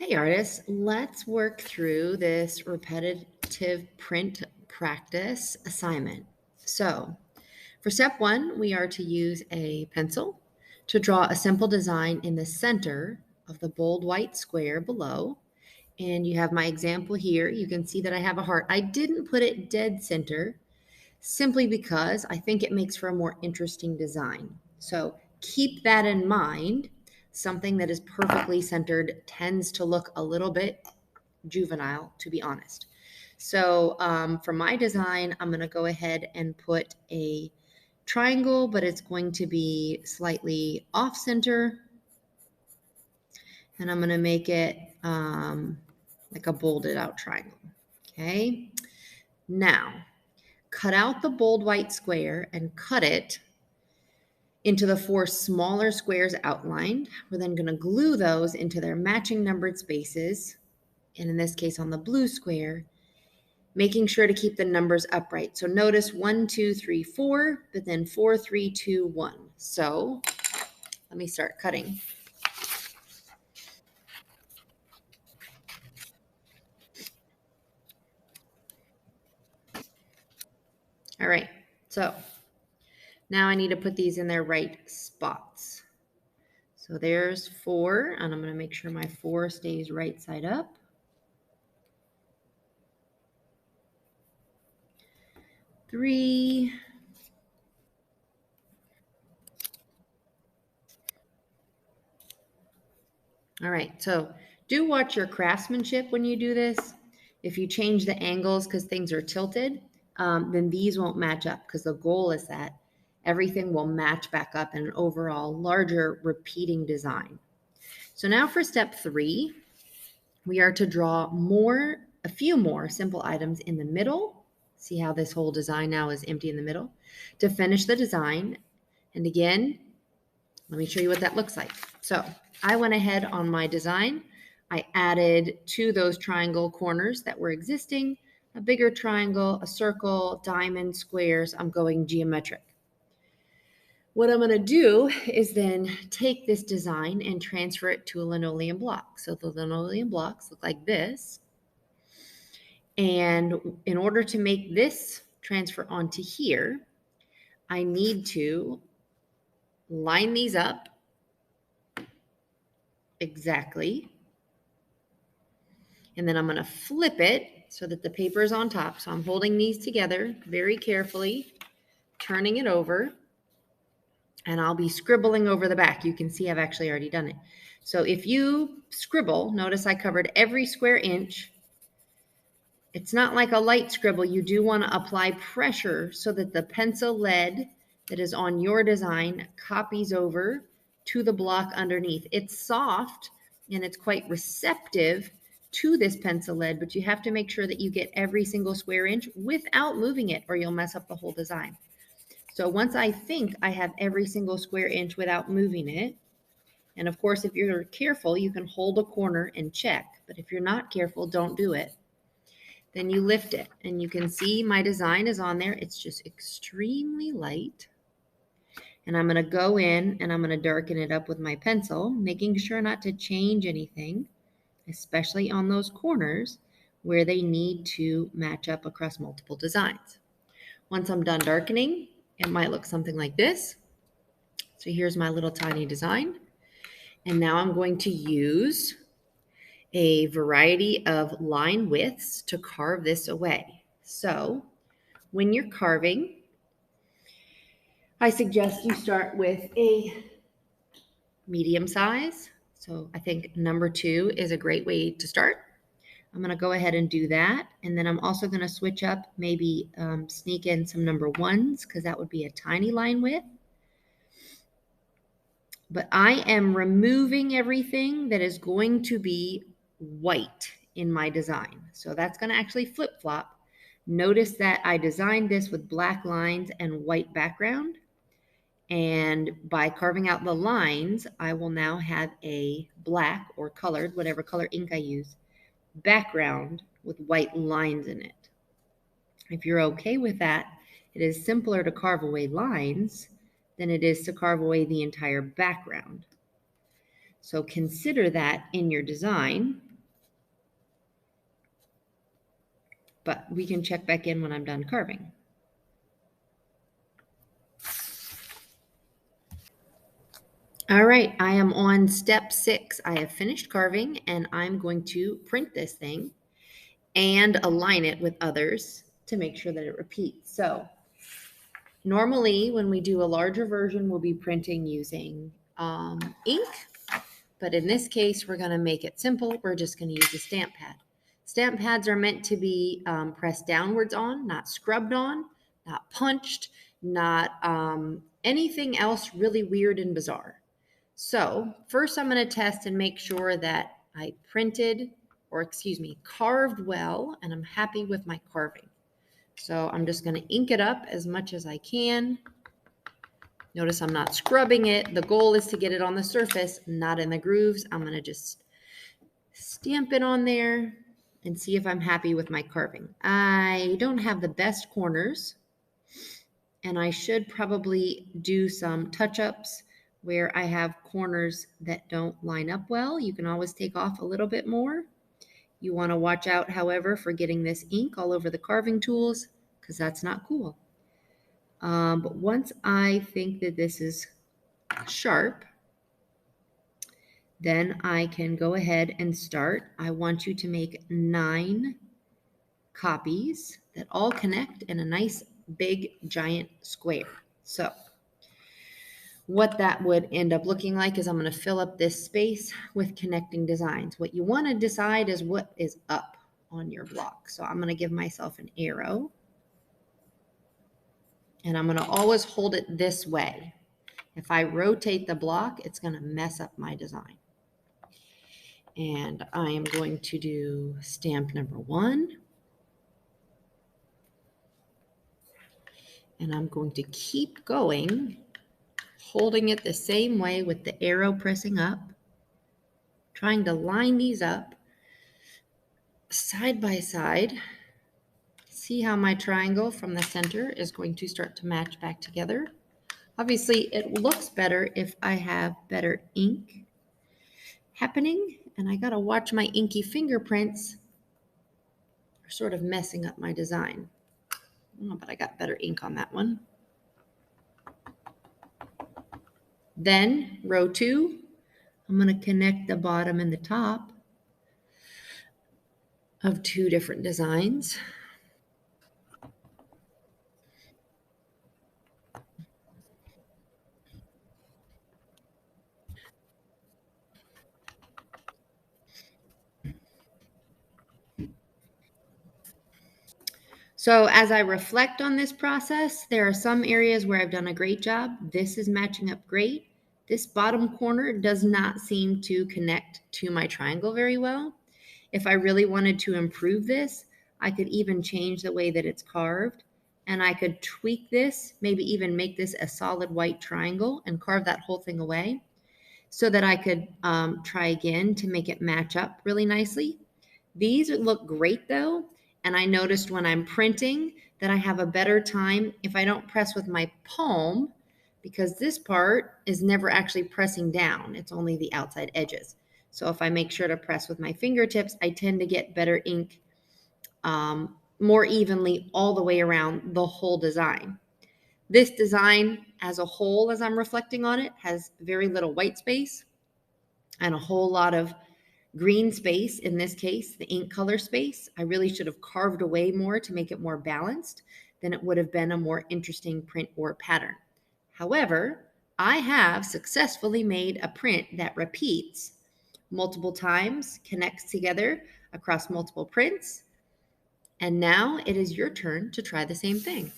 Hey artists, let's work through this repetitive print practice assignment. So, for step one, we are to use a pencil to draw a simple design in the center of the bold white square below. And you have my example here. You can see that I have a heart. I didn't put it dead center simply because I think it makes for a more interesting design. So keep that in mind. Something that is perfectly centered tends to look a little bit juvenile, to be honest. So for my design, I'm going to go ahead and put a triangle, but it's going to be slightly off center. And I'm going to make it like a bolded out triangle. Okay. Now, cut out the bold white square and cut it into the four smaller squares outlined. We're then going to glue those into their matching numbered spaces, and in this case on the blue square, making sure to keep the numbers upright. So notice 1, 2, 3, 4, but then 4, 3, 2, 1. So let me start cutting. All right, so now I need to put these in their right spots. So there's 4, and I'm going to make sure my 4 stays right side up. 3. All right, so do watch your craftsmanship when you do this. If you change the angles because things are tilted, then these won't match up, because the goal is that everything will match back up in an overall larger repeating design. So now for step 3, we are to draw a few more simple items in the middle. See how this whole design now is empty in the middle? To finish the design. And again, let me show you what that looks like. So I went ahead on my design. I added to those triangle corners that were existing, a bigger triangle, a circle, diamond, squares. I'm going geometric. What I'm going to do is then take this design and transfer it to a linoleum block. So the linoleum blocks look like this. And in order to make this transfer onto here, I need to line these up exactly. And then I'm going to flip it so that the paper is on top. So I'm holding these together very carefully, turning it over, and I'll be scribbling over the back. You can see I've actually already done it. So if you scribble, notice I covered every square inch. It's not like a light scribble. You do want to apply pressure so that the pencil lead that is on your design copies over to the block underneath. It's soft and it's quite receptive to this pencil lead, but you have to make sure that you get every single square inch without moving it, or you'll mess up the whole design. So once I think I have every single square inch without moving it, and of course, if you're careful, you can hold a corner and check, but if you're not careful, don't do it. Then you lift it, and you can see my design is on there. It's just extremely light. And I'm going to go in and I'm going to darken it up with my pencil, making sure not to change anything, especially on those corners where they need to match up across multiple designs. Once I'm done darkening, it might look something like this. So here's my little tiny design. And now I'm going to use a variety of line widths to carve this away. So when you're carving, I suggest you start with a medium size. So I think number 2 is a great way to start. I'm going to go ahead and do that. And then I'm also going to switch up, maybe sneak in some number 1s, because that would be a tiny line width. But I am removing everything that is going to be white in my design. So that's going to actually flip-flop. Notice that I designed this with black lines and white background. And by carving out the lines, I will now have a black or colored, whatever color ink I use, background with white lines in it. If you're okay with that, it is simpler to carve away lines than it is to carve away the entire background. So consider that in your design. but we can check back in when I'm done carving. All right, I am on step 6. I have finished carving and I'm going to print this thing and align it with others to make sure that it repeats. So normally when we do a larger version, we'll be printing using ink, but in this case, we're gonna make it simple. We're just gonna use a stamp pad. Stamp pads are meant to be pressed downwards on, not scrubbed on, not punched, not anything else really weird and bizarre. So first I'm going to test and make sure that I carved well, and I'm happy with my carving. So I'm just going to ink it up as much as I can. Notice I'm not scrubbing it. The goal is to get it on the surface, not in the grooves. I'm going to just stamp it on there and see if I'm happy with my carving. I don't have the best corners, and I should probably do some touch-ups where I have corners that don't line up well. You can always take off a little bit more. You want to watch out, however, for getting this ink all over the carving tools, because that's not cool. But once I think that this is sharp, then I can go ahead and start. I want you to make 9 copies that all connect in a nice big giant square. So what that would end up looking like is I'm going to fill up this space with connecting designs. What you want to decide is what is up on your block. So I'm going to give myself an arrow, and I'm going to always hold it this way. If I rotate the block, it's going to mess up my design. And I am going to do stamp number 1. And I'm going to keep going, holding it the same way with the arrow pressing up, trying to line these up side by side. See how my triangle from the center is going to start to match back together. Obviously, it looks better if I have better ink happening, and I gotta watch my inky fingerprints are sort of messing up my design. Oh, but I got better ink on that one. Then row 2, I'm gonna connect the bottom and the top of 2 different designs. So as I reflect on this process, there are some areas where I've done a great job. This is matching up great. This bottom corner does not seem to connect to my triangle very well. If I really wanted to improve this, I could even change the way that it's carved, and I could tweak this, maybe even make this a solid white triangle and carve that whole thing away so that I could try again to make it match up really nicely. These look great though, and I noticed when I'm printing that I have a better time if I don't press with my palm, because this part is never actually pressing down. It's only the outside edges. So if I make sure to press with my fingertips, I tend to get better ink more evenly all the way around the whole design. This design as a whole, as I'm reflecting on it, has very little white space and a whole lot of green space, in this case, the ink color space. I really should have carved away more to make it more balanced. Then it would have been a more interesting print or pattern. However, I have successfully made a print that repeats multiple times, connects together across multiple prints. And now it is your turn to try the same thing.